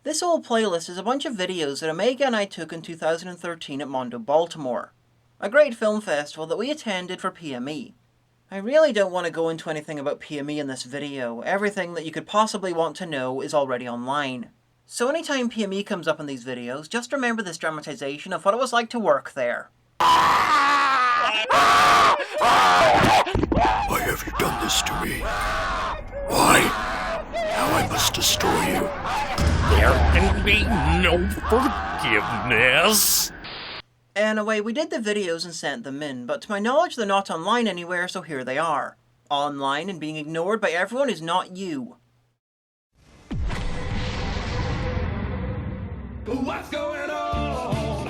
This whole playlist is a bunch of videos that Omega and I took in 2013 at Mondo Baltimore, a great film festival that we attended for PME. I really don't want to go into anything about PME in this video. Everything that you could possibly want to know is already online. So anytime PME comes up in these videos, just remember this dramatization of what it was like to work there. Why have you done this to me? Why? Now I must destroy you. There can be no forgiveness. Anyway, we did the videos and sent them in, but to my knowledge they're not online anywhere, so here they are. Online and being ignored by everyone is not you. What's going on?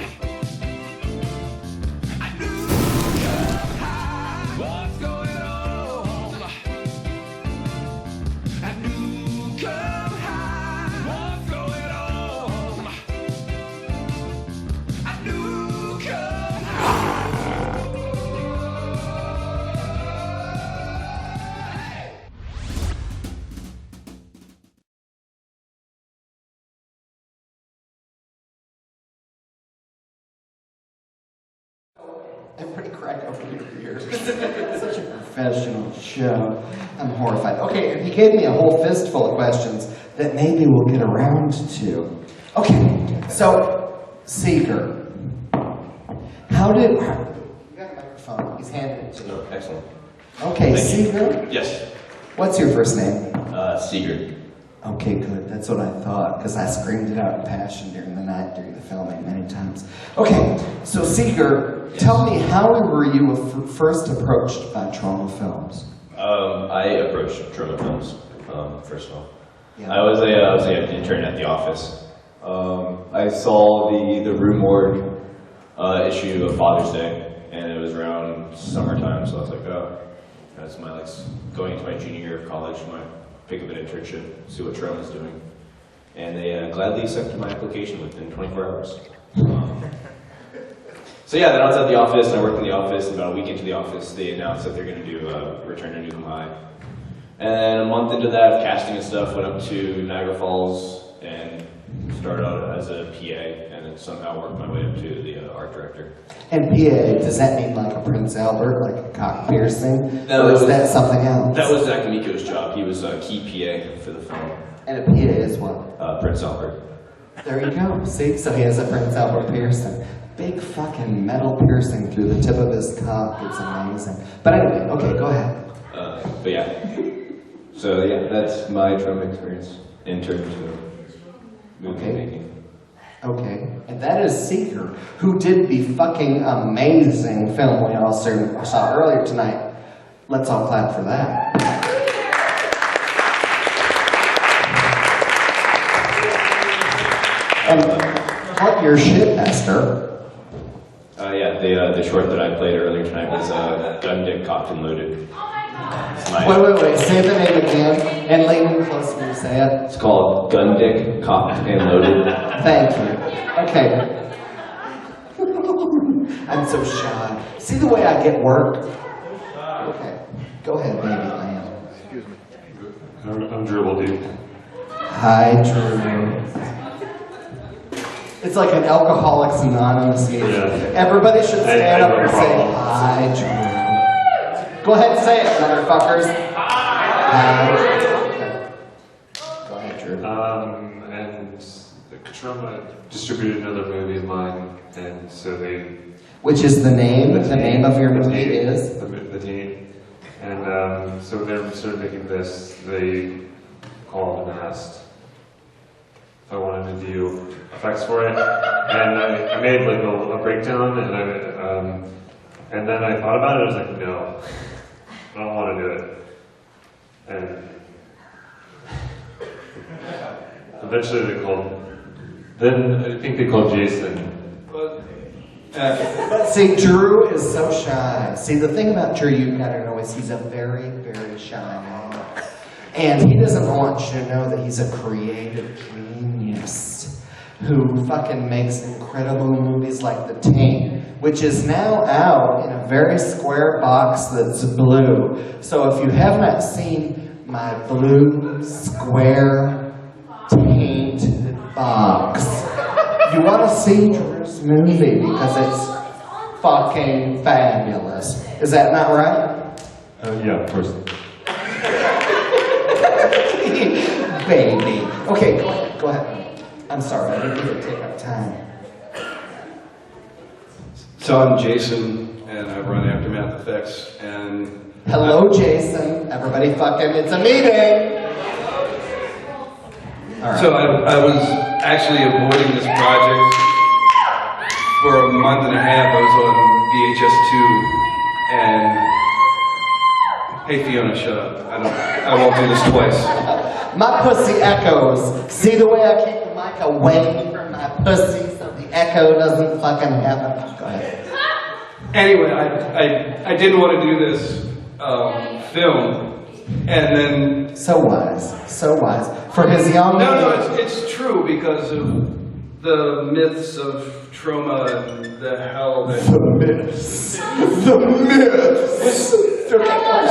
I knew what's going on? I knew what's going on? I knew Everybody crack up with your ears. Such a professional show. I'm horrified. Okay, he gave me a whole fistful of questions that maybe we'll get around to. Okay, so, Seeker. How did... You got a microphone. He's handing it to you. Oh, excellent. Okay, Thank Seeker? you. Yes. What's your first name? Seeger. Okay, good. That's what I thought, because I screamed it out in passion during the night, during the filming, many times. Okay, so Seeger, tell me, how were you first approached by Troma Films? I approached Troma Films, first of all. Yeah. I was an intern at the office. I saw the Rue Morgue issue of Father's Day, and it was around summertime, so I was like, oh, that's my, going into my junior year of college, might pick up an internship, see what Troma's doing. And they gladly accepted my application within 24 hours. So yeah, then I was at the office, and I worked in the office, and about a week into the office, they announced that they're going to do a Return to Nuke'em High. And then a month into that, of casting and stuff, went up to Niagara Falls, and started out as a PA, and then somehow worked my way up to the art director. And PA, does that mean like a Prince Albert, like a cock piercing? No, or is that something else? That was Zach Amico's job. He was a key PA for the film. And a PA is what? Prince Albert. There you go. See? So he has a Prince Albert piercing. Big fucking metal piercing through the tip of his cock. It's amazing. But anyway, okay, go ahead. But yeah. So yeah, that's my Troma experience in terms of movie making. Okay. And that is Seeker, who did the fucking amazing film we all saw earlier tonight. Let's all clap for that. And what your shit, Esther? Yeah, the short that I played earlier tonight was Gun Dick Cocked and Loaded. Wait, say the name again, and lean in close when you say it. It's called Gun Dick Cocked and Loaded. Thank you. Okay. I'm so shy. See the way I get work? Okay. Go ahead, baby lamb. Excuse me. I'm Dribble Dude. Hi, Drew. It's like an Alcoholics Anonymous meeting. Yeah. Everybody should stand up and say, problem. hi, Drew. Go ahead and say it, motherfuckers. Hi. Go ahead, Drew. And Troma distributed another movie of mine, and so they... Which is the name? The name of your movie is? The team. And so when they started making this, they called and asked if I wanted to do effects for it. And I made like a breakdown, and then I thought about it, I was like, no, I don't want to do it. And eventually they called, then I think they called Jason. But see, Drew is so shy. See, the thing about Drew you gotta know is he's a very, very shy man. And he doesn't want you to know that he's a creative genius who fucking makes incredible movies like The Team, which is now out in a very square box that's blue. So if you have not seen my blue, square, tainted bugs. You want to see Drew's movie because it's fucking fabulous. Is that not right? Yeah, of course. Baby. Okay, go ahead. I'm sorry, I didn't mean to take up time. So I'm Jason, and I run Aftermath Effects, and... Hello, Jason. Everybody fucking, it's a meeting! All right. So I was actually avoiding this project for a month and a half. I was on VHS 2, and... Hey, Fiona, shut up. I won't do this twice. My pussy echoes. See the way I keep the mic away from my pussy so the echo doesn't fucking happen? Go ahead. Anyway, I didn't want to do this film, and then... So wise. For his young No, age. it's true because of the myths of trauma and the hell that... The myths.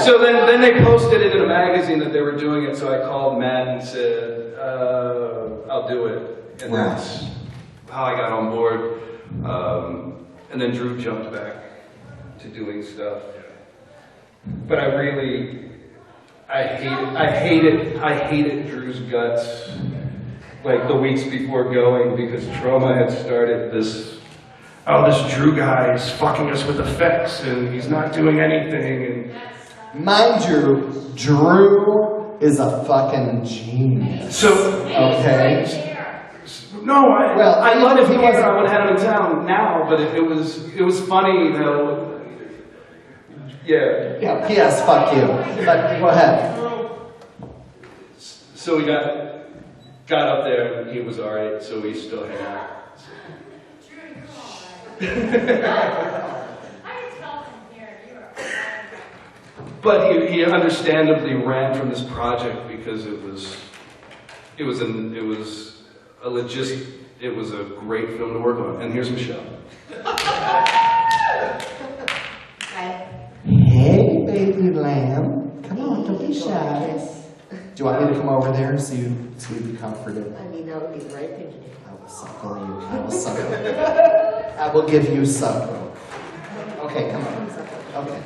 So then they posted it in a magazine that they were doing it, so I called Matt and said, I'll do it. And that's how I got on board. And then Drew jumped back to doing stuff. But I hated Drew's guts like the weeks before going because Troma had started this, oh, this Drew guy is fucking us with effects and he's not doing anything. And mind you, Drew is a fucking genius. so, Okay? no, I love if him he here, wasn't- I would have had him in town now, but it was funny though. Yeah. Yeah, P.S. fuck you. But go ahead. So we got up there and he was alright, so we still hang out. But he understandably ran from this project because it was a great film to work on. And here's Michelle. Hey, baby lamb. Come on, don't be shy. Do you want me to come over there so you'd be comforted? I mean, that would be the right thing to do. I will suckle you. I will suckle you. I will give you suckle. Okay, come on. Okay.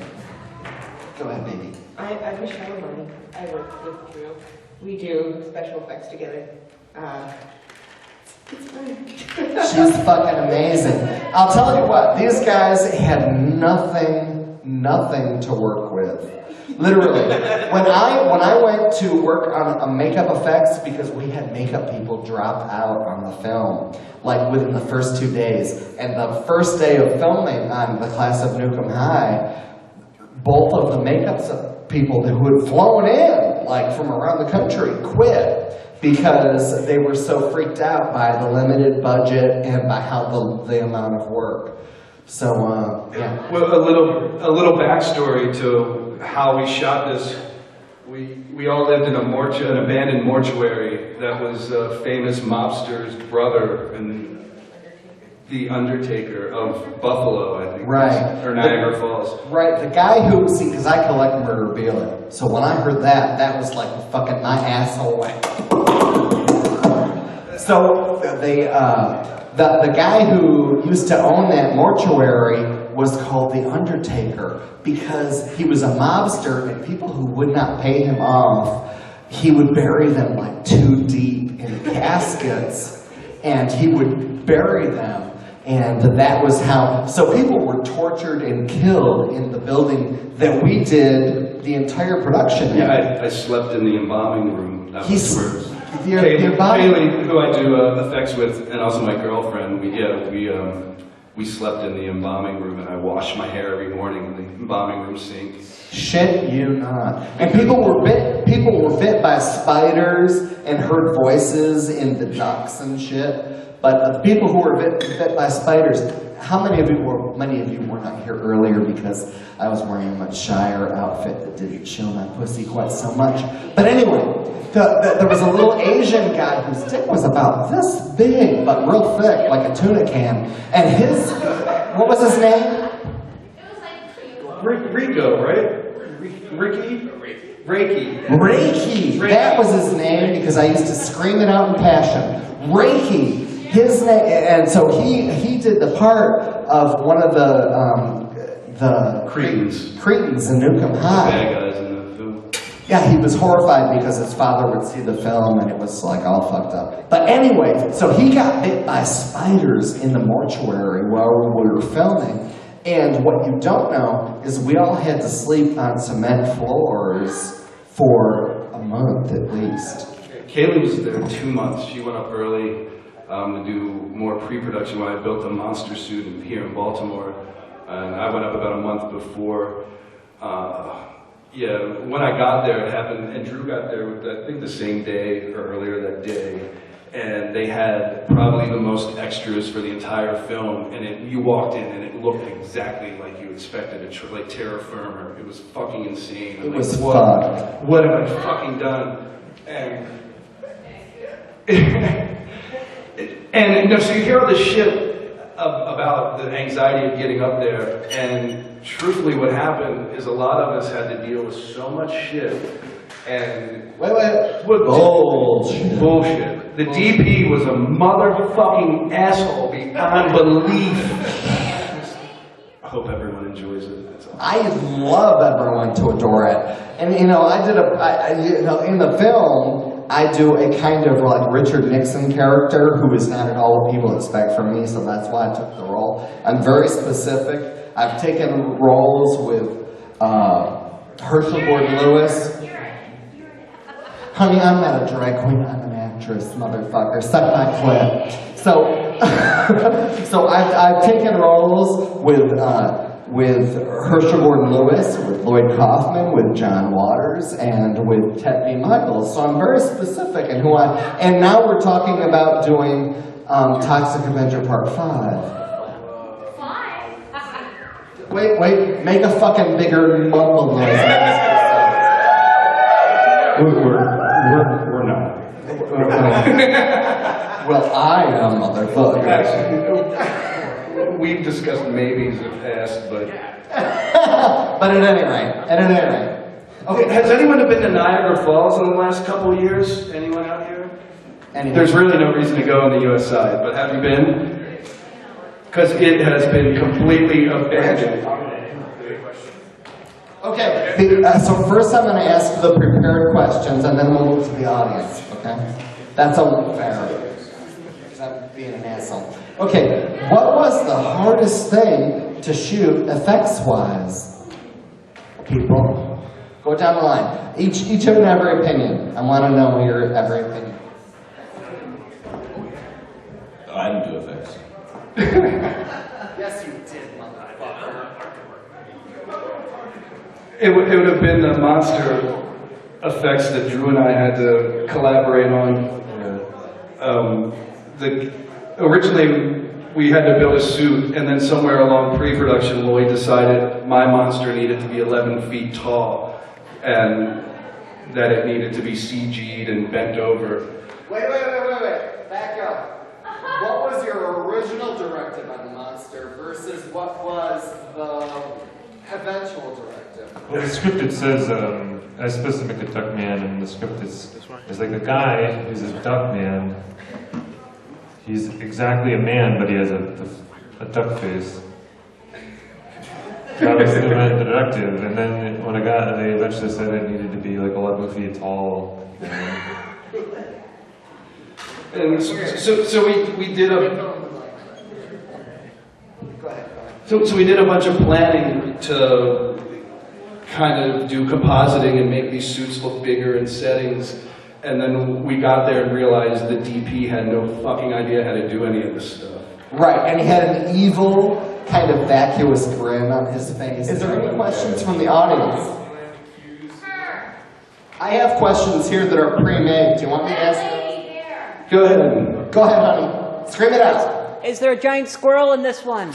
Go ahead, baby. I'm Michelle Money. I work with Drew. We do special effects together. It's fun. She's fucking amazing. I'll tell you what, these guys had nothing to work with. Literally. When I went to work on makeup effects, because we had makeup people drop out on the film, like within the first 2 days. And the first day of filming on the class of Nuke'em High, both of the makeup people who had flown in, like from around the country, quit. Because they were so freaked out by the limited budget and by how the amount of work. So, yeah. Well, a little backstory to how we shot this. We all lived in an abandoned mortuary that was a famous mobster's brother and the Undertaker of Buffalo, I think. Right. Or Niagara Falls. Right, the guy who, see, because I collect memorabilia. So when I heard that was like fucking my asshole went. So the guy who used to own that mortuary was called the Undertaker because he was a mobster and people who would not pay him off, he would bury them like 2 deep in caskets and he would bury them. And that was how, so people were tortured and killed in the building that we did the entire production in. Yeah, I slept in the embalming room. That was where Haley, who I do effects with, and also my girlfriend, we slept in the embalming room, and I washed my hair every morning in the embalming room sink. Shit you not. And people were bit by spiders and heard voices in the ducts and shit. But the people who were bit by spiders, many of you were not here earlier because I was wearing a much shyer outfit that didn't show my pussy quite so much. But anyway, there was a little Asian guy whose dick was about this big, but real thick, like a tuna can. And what was his name? Rico, right? Ricky? Reiki. That was his name because I used to scream it out in passion. Reiki. His name, and so he did the part of one of the Cretans in Nuke'em High. Bad guys in the film. Yeah, he was horrified because his father would see the film and it was like all fucked up. But anyway, so he got bit by spiders in the mortuary while we were filming. And what you don't know is we all had to sleep on cement floors for a month at least. Kaylee was there 2 months. She went up early to do more pre-production when I built the monster suit here in Baltimore. And I went up about a month before. Yeah, when I got there, it happened, and Drew got there, I think the same day or earlier that day. And they had probably the most extras for the entire film. And you walked in and it looked exactly like you expected, like terra firma. It was fucking insane. It was fun. What have I fucking done? And so you hear all this shit about the anxiety of getting up there, and truthfully what happened is a lot of us had to deal with so much shit, and bullshit. The DP was a motherfucking asshole beyond belief. I hope everyone enjoys it. I love everyone to adore it. And you know, in the film, I do a kind of like Richard Nixon character who is not at all what people expect from me, so that's why I took the role. I'm very specific. I've taken roles with Herschel Gordon Lewis. Honey, I'm not a drag queen, I'm an actress, motherfucker. Suck my clit. So I've taken roles with Herschel Gordon Lewis, with Lloyd Kaufman, with John Waters, and with Ted B. Michaels. So I'm very specific in who and now we're talking about doing Toxic Avenger Part 5. Wait, make a fucking bigger mumble noise. We're not. Well, I am, motherfucker. We've discussed maybes in the past, but... But at any rate. Okay, has anyone been to Niagara Falls in the last couple of years? Anyone out here? There's really no reason to go on the US side, but have you been? Because it has been completely abandoned. Okay, so first I'm going to ask the prepared questions, and then we'll move to the audience, okay? That's only fair, because I'm being an asshole. Okay, what was the hardest thing to shoot effects-wise? People, go down the line. Each have an every opinion. I want to know your every opinion. I didn't do effects. Yes, you did, motherfucker. It would have been the monster effects that Drew and I had to collaborate on. Originally, we had to build a suit, and then somewhere along pre-production, Lloyd decided my monster needed to be 11 feet tall, and that it needed to be CG'd and bent over. Wait. Back up. What was your original directive on the monster versus what was the eventual directive? Well, the script it says, I'm supposed to make a duck man, and the script is like the guy who's a duck man. He's exactly a man, but he has a duck face. That was the directive, and then when they eventually said it needed to be like 11 feet tall. And so we did So we did a bunch of planning to kind of do compositing and make these suits look bigger in settings. And then we got there and realized the DP had no fucking idea how to do any of this stuff. Right, and he had an evil, kind of vacuous grin on his face. Is there any questions from the audience? I have questions here that are pre-made. Do you want me to ask them? Go ahead. Go ahead, honey. Scream it out. Is there a giant squirrel in this one?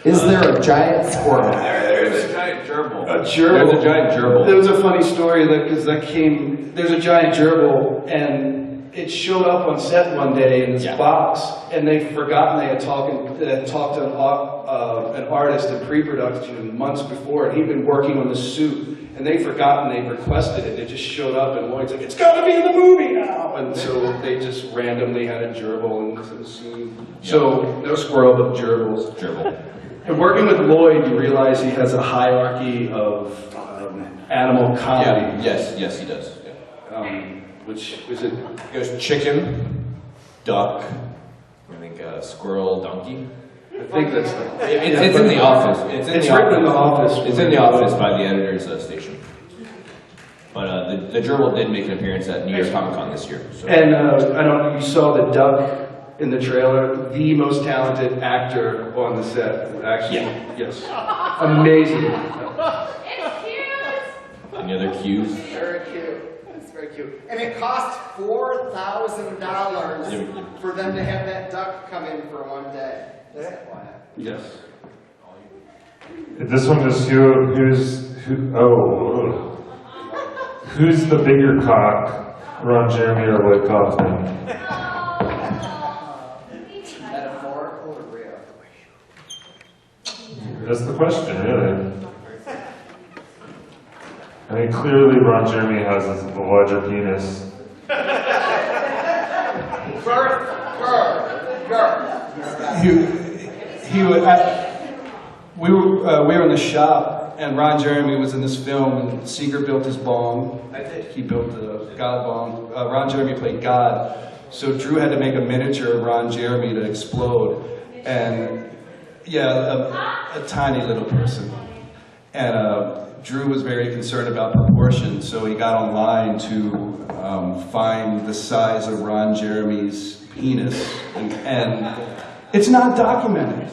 Is there a giant squirrel? There's a giant gerbil. A gerbil. There's a giant gerbil. There was a funny story there's a giant gerbil, and it showed up on set one day in this box, and they'd forgotten they had talked to an artist in pre-production months before, and he'd been working on the suit, and they'd forgotten they requested it. It just showed up, and Lloyd's like, "It's got to be in the movie now!" And so they just randomly had a gerbil into the scene. So no squirrel, but gerbils. Gerbil. And working with Lloyd, you realize he has a hierarchy of animal comedy. Yes, he does. Which is it? It goes chicken, duck, I think squirrel, donkey. I think that's It's in the office. It's written in the office. It's in the office by the editor's station. But the gerbil did make an appearance at New York Comic Con this year. So. And I don't know, you saw the duck in the trailer. The most talented actor on the set, actually. Yes. Amazing. Any other cues? Very cute. It's very cute. And it cost $4,000 for them to have that duck come in for one day. Yes. This one is who's the bigger cock, Ron Jeremy or Lloyd Kaufman? Metaphorical or real? That's the question, really. I mean, clearly Ron Jeremy has a larger penis. We were in the shop, and Ron Jeremy was in this film, and Seeger built his bong. He built the God bong. Ron Jeremy played God, so Drew had to make a miniature of Ron Jeremy to explode, and a tiny little person. And Drew was very concerned about proportions, so he got online to find the size of Ron Jeremy's penis, and it's not documented.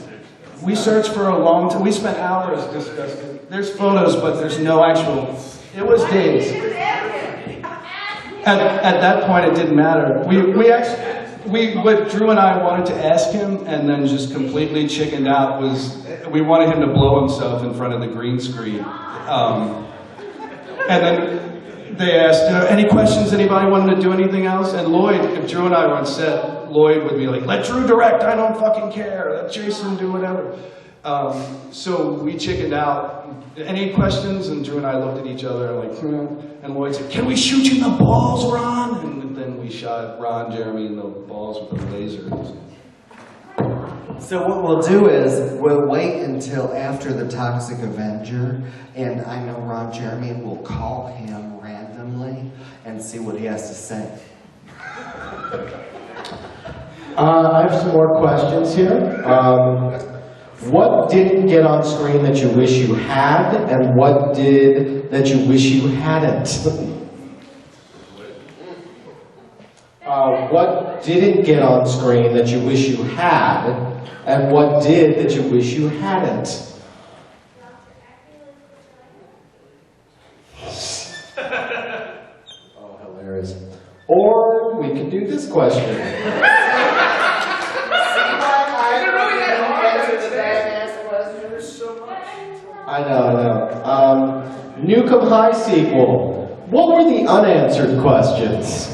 We searched for a long time. We spent hours discussing. There's photos, but there's no actual. It was days. At that point, it didn't matter. What Drew and I wanted to ask him, and then just completely chickened out, was we wanted him to blow himself in front of the green screen. And then they asked, any questions? Anybody wanted to do anything else? And Lloyd, if Drew and I were on set, Lloyd would be like, "Let Drew direct, I don't fucking care. Let Jason do whatever." So we chickened out. Any questions? And Drew and I looked at each other like, and Lloyd said, "Can we shoot you in the balls, Ron?" And then we shot Ron Jeremy in the balls with the lasers. So what we'll do is we'll wait until after the Toxic Avenger, and I know Ron Jeremy, and we'll call him randomly and see what he has to say. I have some more questions here. What didn't get on screen that you wish you had, and what did that you wish you hadn't? What didn't get on screen that you wish you had, and what did that you wish you hadn't? Oh, hilarious. Or we could do this question. I know. Nuke'em High sequel. What were the unanswered questions?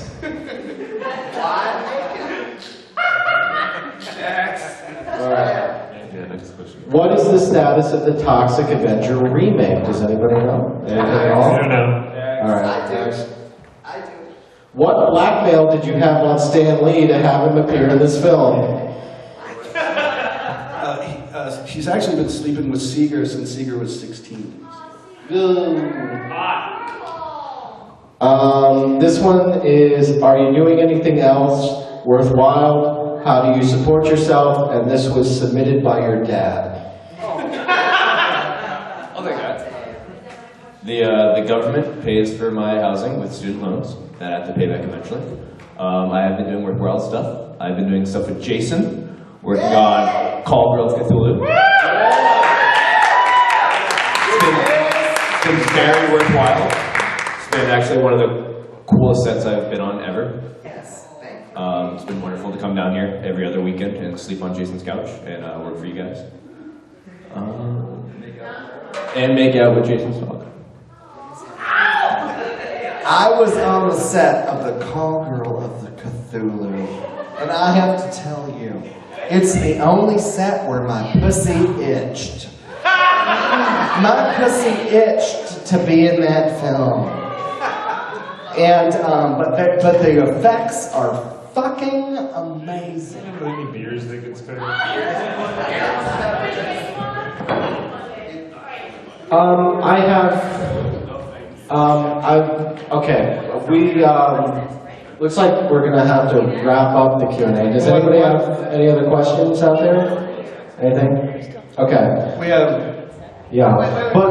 What is the status of the Toxic Avenger remake? Does anybody know? Anything at all? I don't know. All right, next. I do. What blackmail did you have on Stan Lee to have him appear in this film? He's actually been sleeping with Seeger since Seeger was 16. This one is, are you doing anything else worthwhile? How do you support yourself? And this was submitted by your dad. I'll take that. The government pays for my housing with student loans that I have to pay back eventually. I have been doing worthwhile stuff. I've been doing stuff with Jason, working on Call of Cthulhu. It's been very worthwhile. It's been actually one of the coolest sets I've been on ever. Yes, thank you. It's been wonderful to come down here every other weekend and sleep on Jason's couch and work for you guys. And make out with Jason's dog. I was on the set of The Call Girl of the Cthulhu. Cthulhu. And I have to tell you, it's the only set where my pussy itched. My pussy itched to be in that film. And, but the effects are fucking amazing. How many beers they could spare? Okay, looks like we're gonna have to wrap up the Q&A. Does anybody have any other questions out there? Anything? Okay. We have. Yeah, but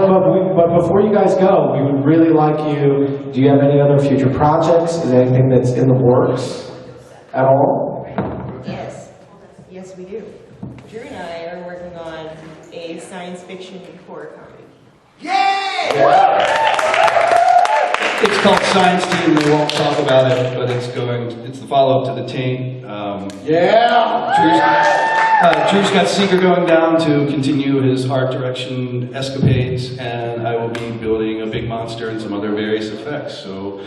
before you guys go, we would really like you, do you have any other future projects? Is there anything that's in the works at all? Yes. Yes, we do. Drew and I are working on a science fiction horror comedy. It's called Science Team. They won't talk about it, but it's the follow-up to The Taint. Drew's got Seeker going down to continue his art direction escapades, and I will be building a big monster and some other various effects. So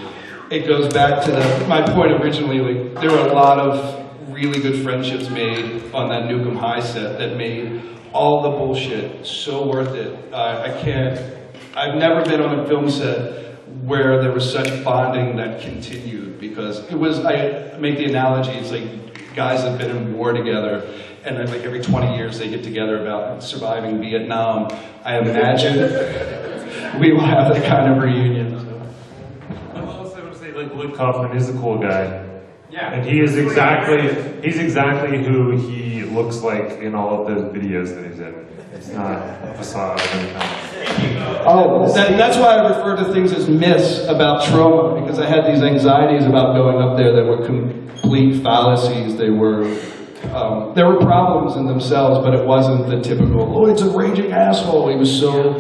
it goes back to my point originally, like, there were a lot of really good friendships made on that Nuke'em High set that made all the bullshit so worth it. I've never been on a film set where there was such bonding that continued, because it was, I make the analogy, it's like guys have been in war together, and then like every 20 years they get together about surviving Vietnam. I imagine we will have that kind of reunion. So. I'm also going to say, like, Lloyd Kaufman is a cool guy. Yeah. And he's exactly who he looks like in all of those videos that he's in. It's not a facade of any kind. That's why I refer to things as myths about Troma, because I had these anxieties about going up there that were complete fallacies. There were problems in themselves, but it wasn't the typical, Lloyd's a raging asshole. He was so,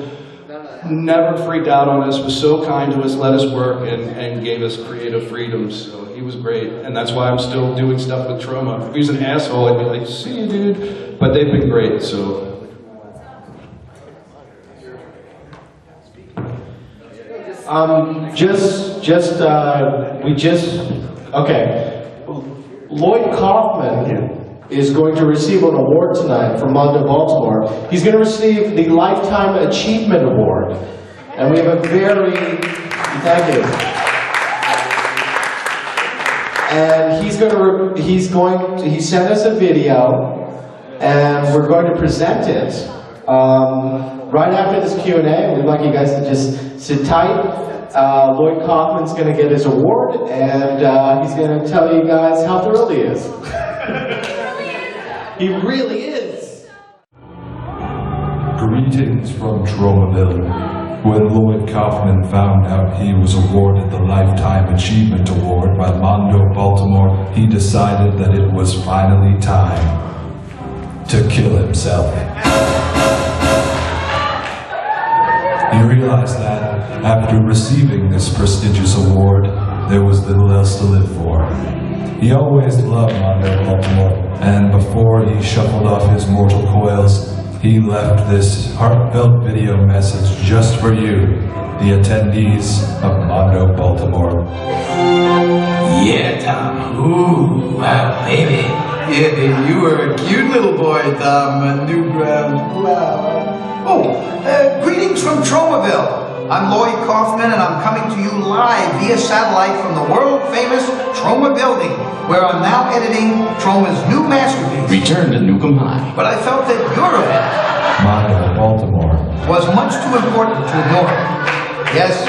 never freaked out on us, was so kind to us, let us work, and gave us creative freedoms. So he was great, and that's why I'm still doing stuff with Troma. If he was an asshole, I'd be like, see you, dude. But they've been great, so. Lloyd Kaufman is going to receive an award tonight from Mondo Baltimore. He's going to receive the Lifetime Achievement Award. And we have a thank you. And he sent us a video, and we're going to present it right after this Q&A. We'd like you guys to just sit tight. Lloyd Kaufman's going to get his award, and he's going to tell you guys how thrilled he is. He really is. Greetings from Tromaville. When Lloyd Kaufman found out he was awarded the Lifetime Achievement Award by Mondo Baltimore, he decided that it was finally time to kill himself. He realized that after receiving this prestigious award, there was little else to live for. He always loved Mondo Baltimore, and before he shuffled off his mortal coils, he left this heartfelt video message just for you, the attendees of Mondo Baltimore. Yeah, Tom. Ooh, wow, baby. Yeah, you were a cute little boy, Tom. A new ground. Wow. Greetings from Tromaville. I'm Lloyd Kaufman, and I'm coming to you live via satellite from the world-famous Troma building, where I'm now editing Troma's new masterpiece. Return to Nuke'em High. But I felt that your event Mondo Baltimore. was much too important to ignore. Yes,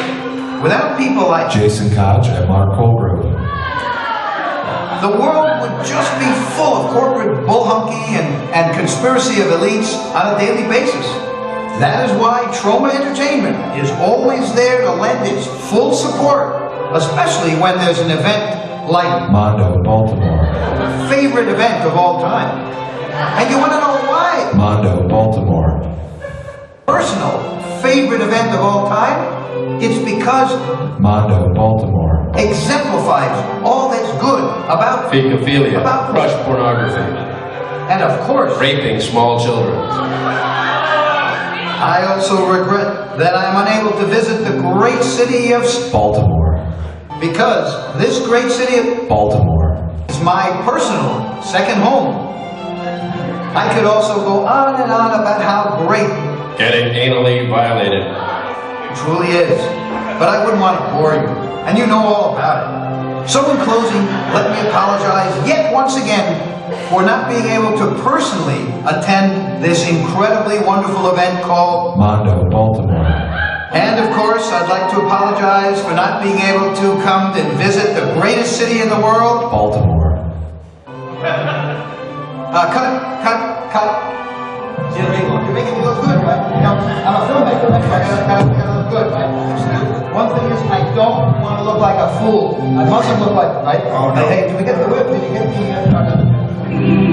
without people like Jason Koch and Mark Colgrove. the world would just be full of corporate bullhunky and conspiracy of elites on a daily basis. That is why Troma Entertainment is always there to lend its full support, especially when there's an event like Mondo Baltimore. favorite event of all time. And you want to know why? Mondo Baltimore. Personal favorite event of all time? It's because Mondo Baltimore. exemplifies all that's good about Fecophilia, about crush pornography, and of course, raping small children. I also regret that I'm unable to visit the great city of Baltimore. because this great city of Baltimore. is my personal second home. I could also go on and on about how great Getting anally violated. it truly is, but I wouldn't want to bore you, and you know all about it. So in closing, let me apologize yet once again for not being able to personally attend this incredibly wonderful event called Mondo Baltimore. And of course, I'd like to apologize for not being able to come and visit the greatest city in the world. Baltimore. Cut. You're making me look good, right? You know, I'm a filmmaker, right? I gotta look good, right? One thing is, I don't want to look like a fool. I mustn't look like, right? Oh, no. Hey, did we get the whip? Did you get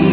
the...